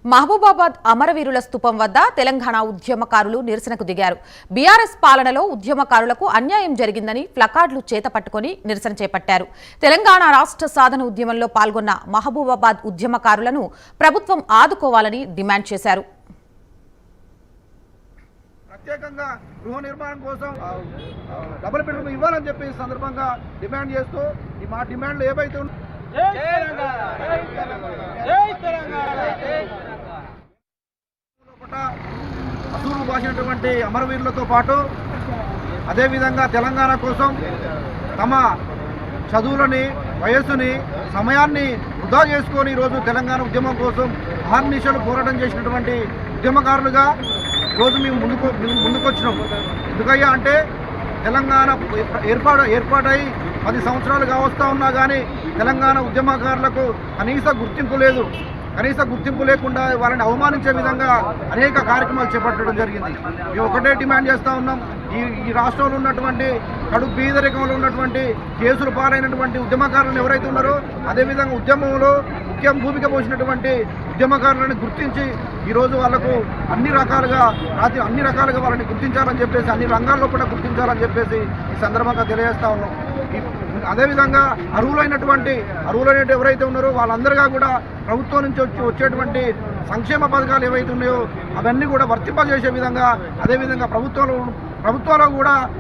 మహబూబాబాద్ అమరవీరుల స్తూపం వద్ద తెలంగాణ ఉద్యమకారులు నిరసనకు దిగారు. బీఆర్ఎస్ పాలనలో ఉద్యమకారులకు అన్యాయం జరిగిందని ప్లకార్డులు చేతపట్టుకుని నిరసన చేపట్టారు. తెలంగాణ రాష్ట్ర సాధన ఉద్యమంలో పాల్గొన్న మహబూబాబాద్ ఉద్యమకారులను ప్రభుత్వం ఆదుకోవాలని డిమాండ్ చేశారు. ప్రత్యేకంగా గృహ నిర్మాణం కోసం డబుల్ బెడ్రూమ్ ఇవ్వాలని చెప్పి సందర్భంగా డిమాండ్ చేస్తూ మా డిమాండ్లు ఏవైతే అసూలు బాసినటువంటి అమరవీరులతో పాటు అదేవిధంగా తెలంగాణ కోసం తమ చదువులని వయస్సుని సమయాన్ని వృధా చేసుకొని ఈరోజు తెలంగాణ ఉద్యమం కోసం అహర్నిశలు పోరాటం చేసినటువంటి ఉద్యమకారులుగా ఈరోజు మేము ముందుకొచ్చినాం. ఎందుకయ్యా అంటే తెలంగాణ ఏర్పాటై 10 సంవత్సరాలు కావస్తా ఉన్నా కానీ తెలంగాణ ఉద్యమకారులకు కనీస గుర్తింపు లేదు. కనీస గుర్తింపు లేకుండా వాళ్ళని అవమానించే విధంగా అనేక కార్యక్రమాలు చేపట్టడం జరిగింది. మేము ఒకటే డిమాండ్ చేస్తూ ఉన్నాం, ఈ రాష్ట్రంలో ఉన్నటువంటి కడుపు బీదరికంలో ఉన్నటువంటి కేసులు పాలైనటువంటి ఉద్యమకారులను ఎవరైతే ఉన్నారో అదేవిధంగా ఉద్యమంలో ముఖ్య భూమిక పోసినటువంటి ఉద్యమకారులను గుర్తించి ఈరోజు వాళ్లకు అన్ని రకాలుగా వాళ్ళని గుర్తించాలని చెప్పేసి అన్ని రంగాల్లో కూడా గుర్తించాలని చెప్పేసి ఈ సందర్భంగా తెలియజేస్తా ఉన్నాం. అదేవిధంగా అర్హులైనటువంటి ఎవరైతే ఉన్నారో వాళ్ళందరిగా కూడా ప్రభుత్వం నుంచి వచ్చేటువంటి సంక్షేమ పథకాలు ఏవైతే ఉన్నాయో అవన్నీ కూడా వర్తింపజేసే విధంగా అదేవిధంగా ప్రభుత్వంలో కూడా